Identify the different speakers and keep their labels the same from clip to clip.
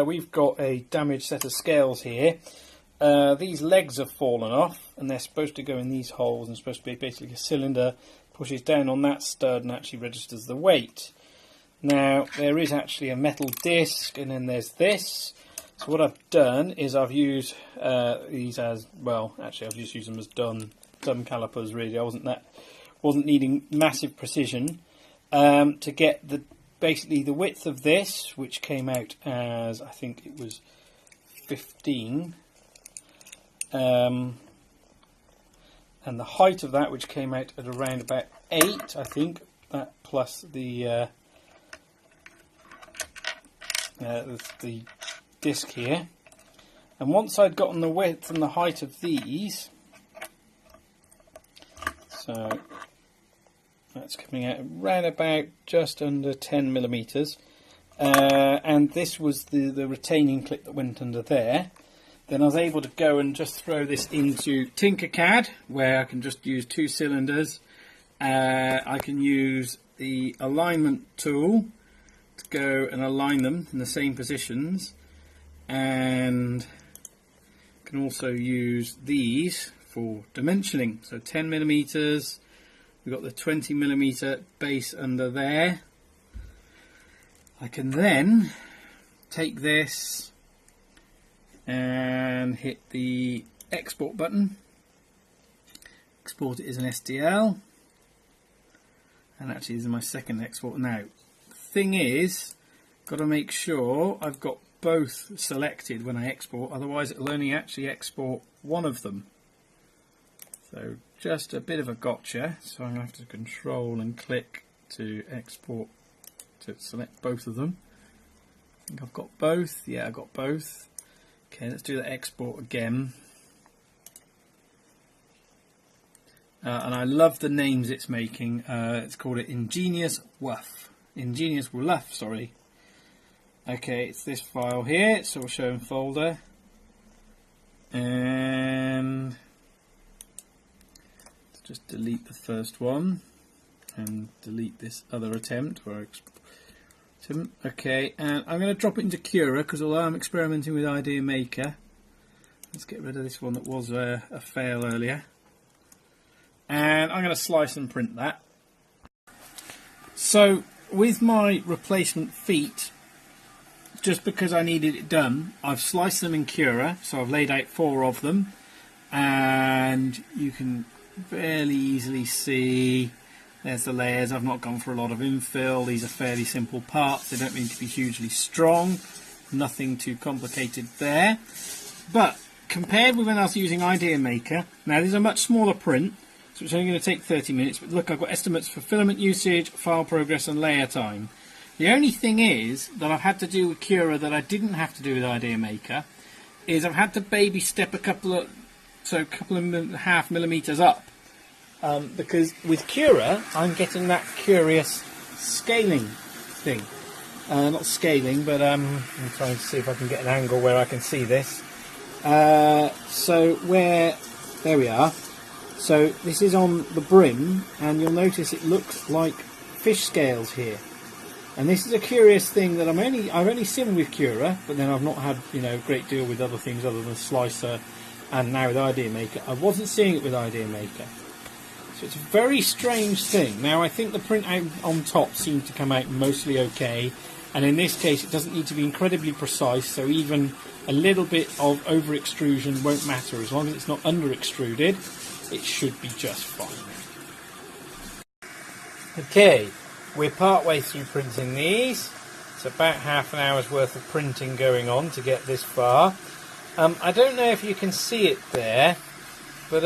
Speaker 1: we've got a damaged set of scales here. These legs have fallen off, and they're supposed to go in these holes, and supposed to be basically a cylinder, pushes down on that stud and actually registers the weight. Now, there is actually a metal disc, and then there's this. So what I've done is I've used these as, well, actually I've just used them as thumb calipers really. I wasn't needing massive precision to get basically the width of this, which came out as, I think it was 15, and the height of that, which came out at around about 8, I think, that plus the disc here. And once I'd gotten the width and the height of these, so that's coming out around about just under 10 millimeters, and this was the retaining clip that went under there. Then I was able to go and just throw this into Tinkercad, where I can just use 2 cylinders. I can use the alignment tool to go and align them in the same positions, and can also use these for dimensioning. So 10 millimeters, we've got the 20 millimeter base under there. I can then take this and hit the export button, export it as an STL, and actually this is my second export now. The thing is, got to make sure I've got both selected when I export, otherwise it'll only actually export one of them. So just a bit of a gotcha, so I'm going to have to control and click to export to select both of them. I think I've got both, yeah, I've got both. Okay, let's do the export again. And I love the names it's making. It's called it Ingenious Woof. Ingenious Woof, sorry. Okay, it's this file here, so we'll show in folder. And let's just delete the first one and delete this other attempt where I export. Okay, and I'm going to drop it into Cura because although I'm experimenting with Idea Maker, let's get rid of this one that was a fail earlier. And I'm going to slice and print that. So with my replacement feet, just because I needed it done, I've sliced them in Cura, so I've laid out 4 of them, and you can fairly easily see there's the layers. I've not gone for a lot of infill. These are fairly simple parts. They don't need to be hugely strong. Nothing too complicated there. But compared with when I was using Idea Maker, now this is a much smaller print, so it's only going to take 30 minutes. But look, I've got estimates for filament usage, file progress, and layer time. The only thing is that I've had to do with Cura that I didn't have to do with Idea Maker is I've had to baby step a couple and a half millimeters up. Because with Cura, I'm getting that curious scaling thing. Not scaling, but I'm trying to see if I can get an angle where I can see this. There we are. So this is on the brim, and you'll notice it looks like fish scales here. And this is a curious thing that I've only seen with Cura, but then I've not had a great deal with other things other than Slicer, and now with Idea Maker. I wasn't seeing it with Idea Maker. So it's a very strange thing. Now I think the printout on top seemed to come out mostly okay, and in this case it doesn't need to be incredibly precise, so even a little bit of over extrusion won't matter. As long as it's not under extruded, it should be just fine. Okay, we're part way through printing these. It's about half an hour's worth of printing going on to get this far. I don't know if you can see it there, but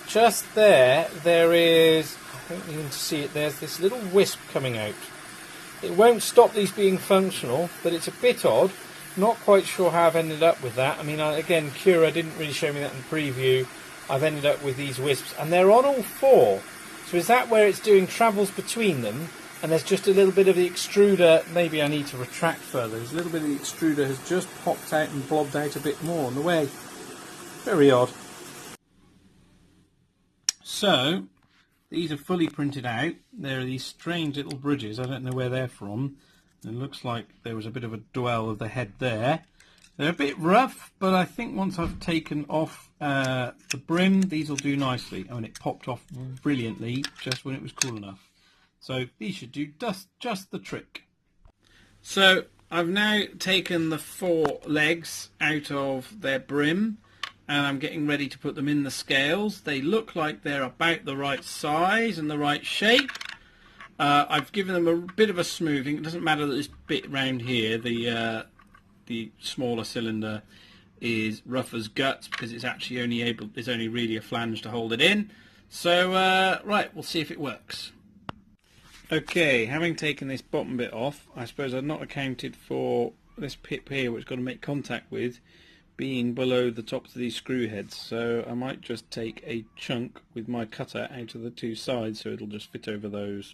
Speaker 1: just there is, I think you can see it, there's this little wisp coming out. It won't stop these being functional, but it's a bit odd. Not quite sure how I've ended up with that. I mean, again, Cura didn't really show me that in the preview. I've ended up with these wisps, and they're on all 4. So is that where it's doing travels between them, and there's just a little bit of the extruder, maybe I need to retract further, there's a little bit of the extruder has just popped out and blobbed out a bit more on the way. Very odd. So, these are fully printed out. There are these strange little bridges, I don't know where they're from. It looks like there was a bit of a dwell of the head there. They're a bit rough, but I think once I've taken off the brim, these will do nicely. Oh, and it popped off brilliantly just when it was cool enough. So these should do just the trick. So I've now taken the 4 legs out of their brim, and I'm getting ready to put them in the scales. They look like they're about the right size and the right shape. I've given them a bit of a smoothing. It doesn't matter that this bit round here, the smaller cylinder, is rough as guts because it's actually only really a flange to hold it in. So right, we'll see if it works. Okay, having taken this bottom bit off, I suppose I've not accounted for this pip here, which I've got to make contact with, being below the tops of these screw heads. So I might just take a chunk with my cutter out of the 2 sides, so it'll just fit over those.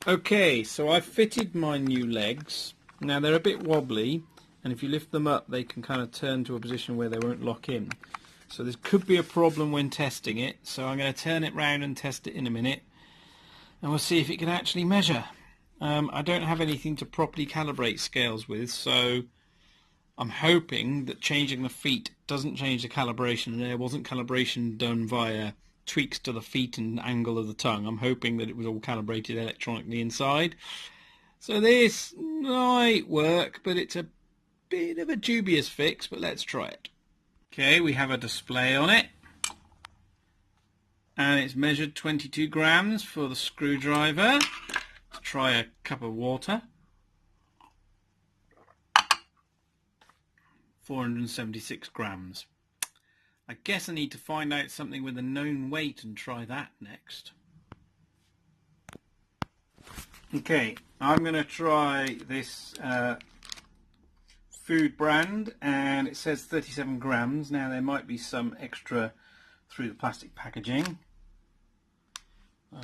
Speaker 1: Okay, so I've fitted my new legs. Now they're a bit wobbly, and if you lift them up they can kind of turn to a position where they won't lock in. So this could be a problem when testing it, so I'm going to turn it round and test it in a minute, and we'll see if it can actually measure. I don't have anything to properly calibrate scales with, so I'm hoping that changing the feet doesn't change the calibration, and there wasn't calibration done via tweaks to the feet and angle of the tongue. I'm hoping that it was all calibrated electronically inside. So this might work, but it's a bit of a dubious fix, but let's try it. Okay, we have a display on it, and it's measured 22 grams for the screwdriver. Let's try a cup of water. 476 grams. I guess I need to find out something with a known weight and try that next. Okay, I'm going to try this food brand, and it says 37 grams. Now there might be some extra through the plastic packaging.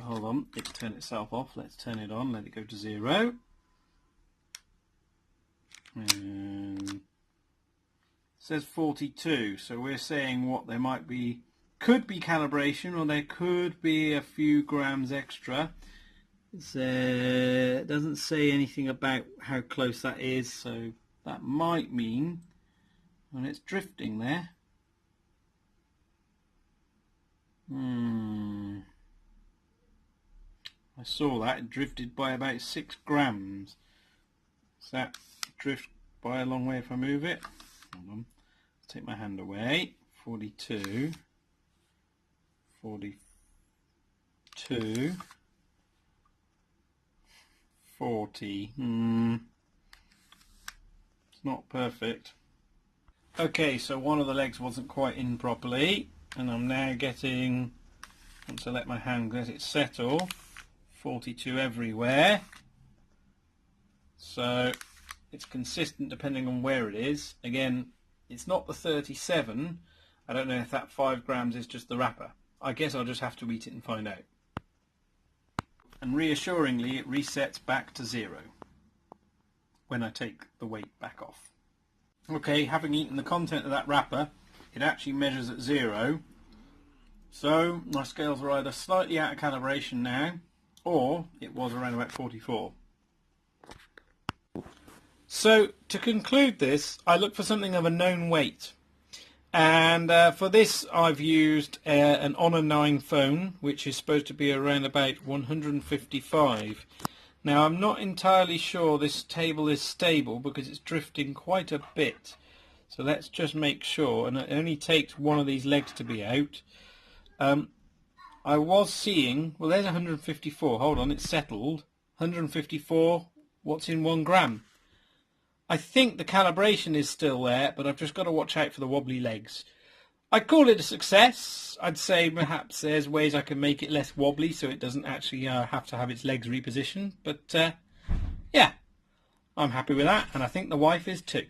Speaker 1: Hold on, it'll turn itself off. Let's turn it on, let it go to 0. And it says 42, so we're saying what there might be, could be calibration, or there could be a few grams extra. It doesn't say anything about how close that is, so that might mean when it's drifting there. I saw that it drifted by about 6 grams. Does that drift by a long way if I move it? Hold on. Take my hand away. 42, 42, 40. It's not perfect. Okay, so one of the legs wasn't quite in properly, and I'm now getting, once I let my hand let it settle, 42 everywhere. So it's consistent depending on where it is. Again, it's not the 37. I don't know if that 5 grams is just the wrapper. I guess I'll just have to eat it and find out. And reassuringly, it resets back to 0 when I take the weight back off. Okay, having eaten the content of that wrapper, it actually measures at 0. So my scales are either slightly out of calibration now, or it was around about 44. So to conclude this, I look for something of a known weight, and for this I've used an Honor 9 phone, which is supposed to be around about 155. Now I'm not entirely sure this table is stable because it's drifting quite a bit, so let's just make sure, and it only takes one of these legs to be out. I was seeing, well, there's 154, hold on, it's settled. 154, what's in 1 gram? I think the calibration is still there, but I've just got to watch out for the wobbly legs. I'd call it a success. I'd say perhaps there's ways I can make it less wobbly so it doesn't actually have to have its legs repositioned. But yeah, I'm happy with that, and I think the wife is too.